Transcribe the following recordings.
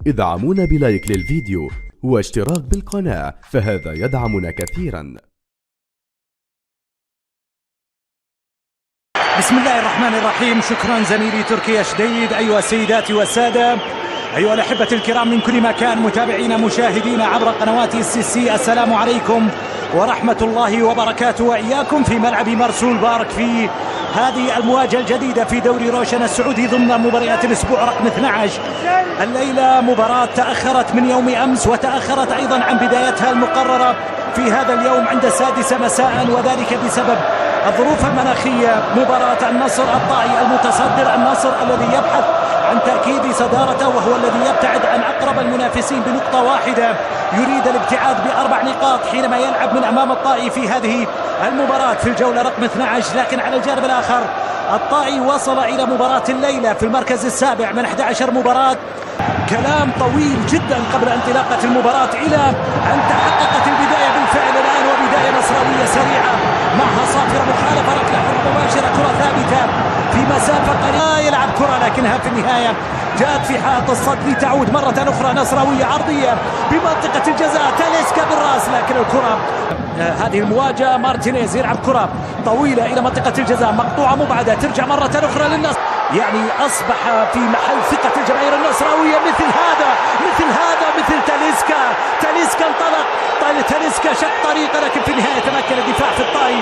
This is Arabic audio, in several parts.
ادعمونا بلايك للفيديو واشتراك بالقناة، فهذا يدعمنا كثيرا. بسم الله الرحمن الرحيم. شكرا زميلي تركي شديد. أيها السيدات والسادة، أيها الأحبة الكرام من كل مكان، متابعينا مشاهدينا عبر قنوات السي، السلام عليكم ورحمة الله وبركاته، وإياكم في ملعب مرسول بارك في هذه المواجهة الجديدة في دوري روشن السعودي ضمن مباريات الأسبوع رقم 12. الليلة مباراة تأخرت من يوم أمس، وتأخرت أيضا عن بدايتها المقررة في هذا اليوم عند 6 مساء، وذلك بسبب الظروف المناخية. مباراة النصر الطائي المتصدر، النصر الذي يبحث عن تأكيد صدارته، وهو الذي يبتعد عن أقرب المنافسين بنقطة واحدة، يريد الابتعاد ب4 نقاط حينما يلعب من أمام الطائي في هذه المباراة في الجولة رقم 12. لكن على الجانب الآخر الطائي وصل إلى مباراة الليلة في المركز السابع من 11 مباراة. كلام طويل جدا قبل انطلاقة المباراة إلى أن تحققت البداية بالفعل الآن، وبداية نصراوية سريعة معها صافرة مخالفة، ركلة حرة مباشرة، كرة ثابتة في مسافة قريبة، يلعب كرة لكنها في النهاية جاءت في حائط الصد لتعود مرة أخرى نصراوية عرضية بمنطقة الجزاء. تاليسكا بالرأس، لكن الكرة هذه المواجهة مارتينيز يلعب كرة طويلة إلى منطقة الجزاء، مقطوعة مبعدة، ترجع مرة أخرى للنصر. يعني أصبح في محل ثقة الجماهير النصراوية مثل تاليسكا انطلق، تاليسكا شق طريقه، لكن في النهاية تمكن الدفاع في الطائي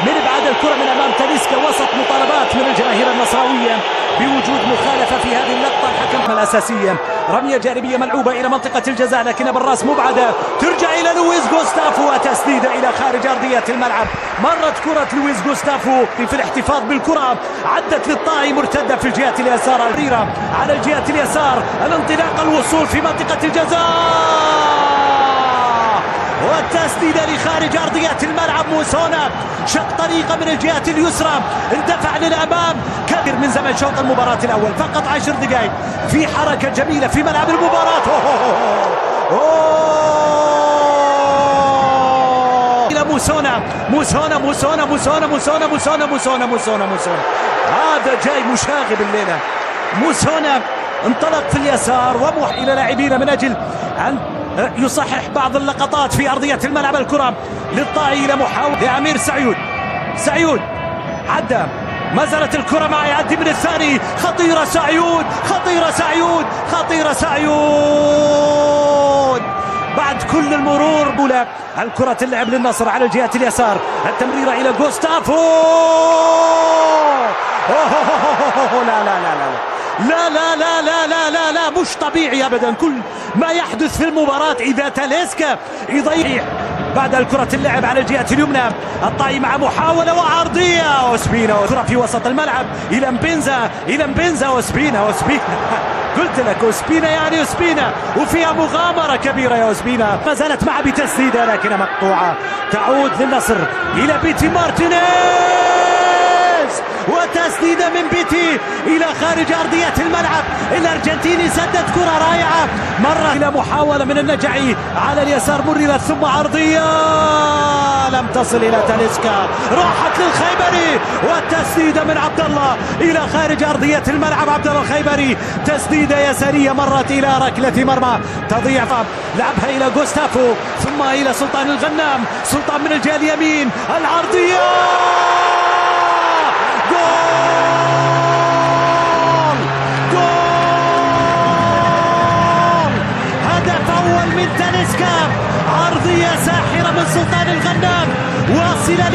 من ابعاد الكرة من امام تاليسكا. وسط مطالبات من الجماهير النصراوية بوجود مخالفة في هذه اللقطة. الحكم الأساسية رمية جانبية ملعوبة إلى منطقة الجزاء، لكن بالراس مبعدة، ترجع إلى لويس غوستافو وتسديدة إلى خارج أرضية الملعب. مرت كرة لويس غوستافو في الاحتفاظ بالكرة، عدت للطائي مرتدة في الجهة اليسار، الريرة على الجهة اليسار، الانطلاق، الوصول في منطقة الجزاء، والتسديدة لخارج أرضية الملعب. موسونا شق طريقة من الجهة اليسرى، اندفع للأمام كثير من زمن شوط المباراة الأول، فقط 10 دقائق في حركة جميلة في ملعب المباراة. إلى موسونا هذا جاي مشاغب الليلة. موسونا انطلق في اليسار ومح إلى لاعبين من أجل أن يصحح بعض اللقطات في أرضية الملعب. الكرة للطائي إلى محاولة لأمير سعيود عدى، ما زالت الكرة مع يعدي من الثاني، خطيرة سعيود بعد كل المرور. بولا الكرة تلعب للنصر على الجهة اليسار، التمريرة إلى غوستافو. لا مش طبيعي أبدا كل ما يحدث في المباراة. إذا تاليسكا يضيع بعد الكرة اللعب على الجهة اليمنى، الطائي مع محاولة وعرضية، أوسبينا كرة في وسط الملعب إلى مبنزا أوسبينا قلت لك أوسبينا وفيها مغامرة كبيرة يا أوسبينا. ما زالت معه بتسديدة لكنها مقطوعة، تعود للنصر إلى بيتي مارتينيز، وتسديدة من بيتي إلى خارج أرضية الملعب. الأرجنتيني سدد كرة رائعة، مرة إلى محاولة من النجعي على اليسار، مررت ثم عرضية لم تصل إلى تاليسكا، راحت للخيبري، والتسديدة من عبد الله إلى خارج أرضية الملعب. عبد الله الخيبري تسديدة يسارية مرت إلى ركلة مرمى، تضيع، لعبها إلى غوستافو ثم إلى سلطان الغنام، سلطان من الجهة اليمين، العرضية، من تاليسكا، عرضية ساحرة من سلطان الغنام واصلة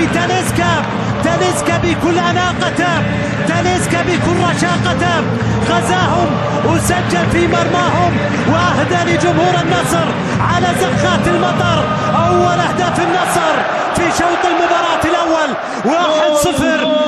تاليسكا بكل أناقته، تاليسكا بكل رشاقته، غزاهم وسجل في مرماهم، وأهدى لجمهور النصر على زخات المطر أول أهداف النصر في شوط المباراة الأول، 1-0.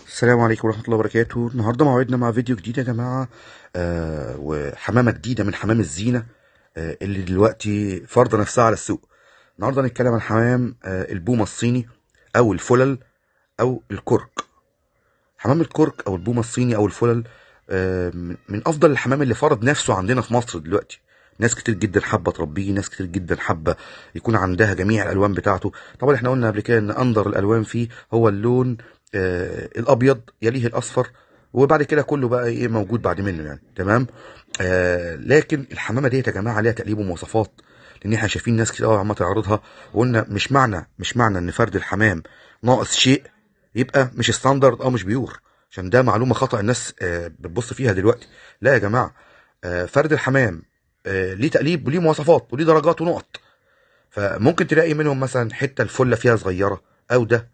السلام عليكم ورحمة الله وبركاته. النهاردة موعدنا مع فيديو جديد يا جماعة، وحمامة جديدة من حمام الزينة اللي دلوقتي فرض نفسها على السوق. النهاردة هنتكلم عن حمام البومة الصيني أو الفلل أو الكرك. حمام الكرك أو البومة الصيني أو الفلل من افضل الحمام اللي فرض نفسه عندنا في مصر دلوقتي. ناس كتير جدا حابه تربيه، ناس كتير جدا حابه يكون عندها جميع الالوان بتاعته. طبعا احنا قلنا قبل كده ان اندر الالوان فيه هو اللون الابيض، يليه الاصفر، وبعد كده كله بقى ايه موجود بعد منه يعني. تمام. لكن الحمامه ديت يا جماعه عليها تقليب ومواصفات، لان احنا شايفين ناس كتير قوي عماله تعرضها، وقلنا مش معنى ان فرد الحمام ناقص شيء يبقى مش ستاندرد او مش بيور، عشان ده معلومه خطا الناس بتبص فيها دلوقتي. لا يا جماعه، فرد الحمام ليه تقليب وليه مواصفات وليه درجات ونقط. فممكن تلاقي منهم مثلا حته الفله فيها صغيره، او ده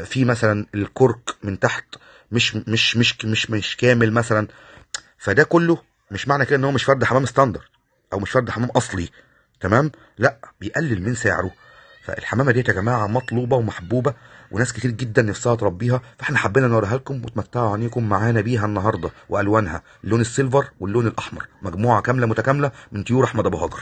في مثلا الكرك من تحت مش كامل مثلا. فده كله مش معنى كده ان هو مش فرد حمام ستاندرد او مش فرد حمام اصلي. تمام. لا، بيقلل من سعره. فالحمامه ديت يا جماعه مطلوبه ومحبوبه، وناس كتير جدا نفسها تربيها، فاحنا حبينا نوريها لكم وتمتعوا عينيكم معانا بيها النهارده. والوانها اللون السيلفر واللون الاحمر، مجموعه كامله متكامله من طيور احمد ابو هاجر.